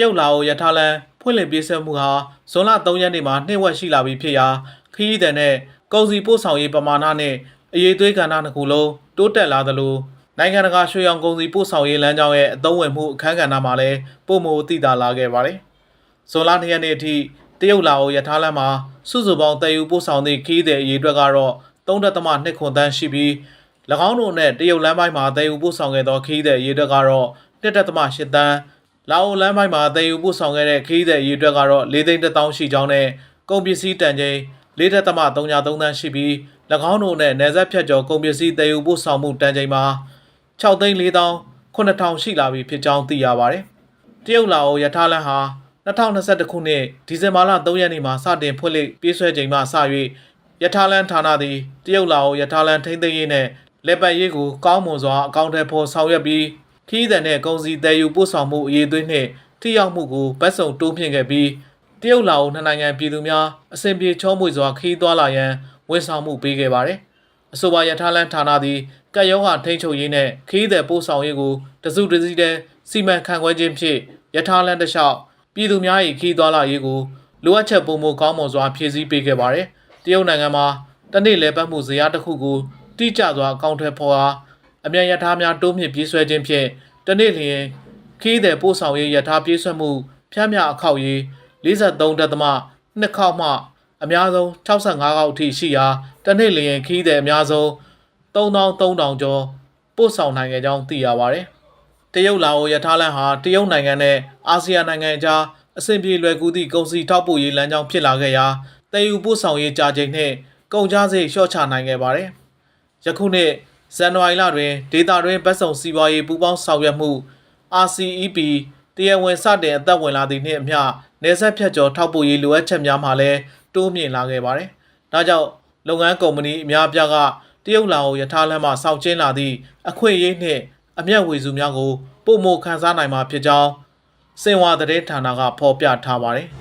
ရုတ်လာအိုရထားလမ်းဖွင့်လှစ်ပြေးဆွဲမှုဟာဇွန်လ3ရက်နေ့မှာနှိမ့်ဝက်ရှိလာပြီဖြစ်ရာခရီးသည်နဲ့ကုန်စည်ပို့ဆောင်ရေးပမာဏနဲ့အရေးသွေးကဏ္ဍတစ်ခုလုံးတိုးတက်လာသလိုနိုင်ငံတကာရွှေရောင်ကုန်စည်ပို့ဆောင်ရေးလမ်းကြောင်းရဲ့အသုံးဝင်မှုအခမ်းကဏ္ဍမှာလည်းပုံမသိသာလာခဲ့ပါတယ်။ဇွန်လ2ရက်နေ့အထိတရုတ်လာအိုရထားလမ်းမှာစုစုပေါင်းတည်ယူပို့ဆောင်သည့်ခရီးသည်အရေအတွက်ကတော့3.2ခွန်တန်းရှိပြီး၎င်းတို့နဲ့တရုတ်လမ်းပိုင်းမှာတည်ယူပို့ဆောင်ခဲ့သောခရီးသည်အရေအတွက်ကတော့1.8တန်းလာအိုလမ်းပိုင်းမှာတည်ယူပို့ဆောင်ခဲ့တဲ့ခရီးသည်အရေအတွက်ကတော့4သိန်း1000ရှိကြောင်းနဲ့ကုန်ပစ္စည်းတန်ချိန်4.33တန်းရှိပြီး၎င်းတို့နဲ့နယ်စပ်ဖြတ်ကျော်ကုန်ပစ္စည်းတည်ယူပို့ဆောင်မှုတန်ချိန်မှာ6သိန်း4000ရှိလာပြီဖြစ်ကြောင်းသိရပါတယ်။တရုတ်လာအိုရထားလမ်းဟာ2021ခုနှစ်ဒီဇင်ဘာလ3ရက်နေ့မှာစတင်ဖွင့်လှစ်ပြေးဆွဲချိန်မှစ၍ရထားလမ်းဌာနသည်တရုတ်လာအိုရထားလမ်းထိန်းသိမ်းရေးနဲ့လက်ပတ်ရေးကိုကောင်းမွန်စွာအကောင့်ထဲပေါ်ဆောင်ရွက်ပြီးခီးသည်နဲ့ကုန်စည်တည်ယူပို့ဆောင်မှုအရေးသွေးနှင့်ထိရောက်မှုကိုဗတ်စုံတိုးမြှင့်ခဲ့ပြီးတရုတ်လာအိုနှစ်နိုင်ငံပြည်သူများအစဉ်ပြေချောမွေ့စွာခီးသွားလာရန်ဝန်ဆောင်မှုပေးခဲ့ပါတယ်။အဆိုပါရထားလမ်းဌာနသည်ကပ်ရောဂါထိန်းချုပ်ရေးနဲ့ခီးသည်ပို့ဆောင်ရေးကိုတစုတစည်းတည်းစီမံခန့်ခွဲခြင်းဖြင့်ရထားလမ်းတစ်လျှောက်ပြည်သူများ၏ခီးသွားလာရေးကိုလိုအပ်ချက်ပုံမကောင်းမွန်စွာဖြည့်ဆည်းပေးခဲ့ပါတယ်။တရုတ်နိုင်ငံမှာတနေ့လည်ပတ်မှုဇယားတစ်ခုကိုတိကျစွာအကောင့်ထဲပေါ်အားအမြန်ရထားများတိုးမြင့်ပြေးဆွဲခြင်းဖြင့်တနေ့လျင်ခီးသည်ပို့ဆောင်ရေးရထားပြေးဆွဲမှုဖြန့်မြအခောက်ရေး43.2ခေါက်မှအများဆုံး65ခေါက်အထိရှိရာတနေ့လျင်ခီးသည်အများဆုံး3300ကျော်ပို့ဆောင်နိုင်ခဲ့ကြောင်းသိရပါတယ်။တရုတ်လာအိုရထားလမ်းဟာတရုတ်နိုင်ငံနဲ့အာဆီယံနိုင်ငံအကြားအဆင်ပြေလွယ်ကူသည့်ကုန်စည်ထောက်ပို့ရေးလမ်းကြောင်းဖြစ်လာခဲ့ရာတည်ယူပို့ဆောင်ရေးကြာချိန်နှင့်ကုန်ကျစရိတ်လျှော့ချနိုင်ခဲ့ပါတယ်။ယခုနှစ်ဇန်နဝါရီလတွင်ဒေတာတွင်ဗတ်စုံစီးပွားရေးပူးပေါင်းဆောင်ရွက်မှု RCEP တရားဝင်စတင်အသက်ဝင်လာသည့်နှင့်အမျှနယ်စပ်ဖြတ်ကျော်ထောက်ပို့ရေးလိုအပ်ချက်များမှာလည်းတိုးမြင့်လာခဲ့ပါတယ်။ဒါကြောင့်လုပ်ငန်းကုမ္ပဏီအများအပြားကတရုတ်လာအိုရထားလမ်းမှစောင့်ကျဉ်လာသည့်အခွင့်အရေးနှင့်အမျက်ဝေစုများကိုပုံမခန်းစားနိုင်မှာဖြစ်ကြောင်းစင်ဝါသတင်းဌာနကဖော်ပြထားပါတယ်။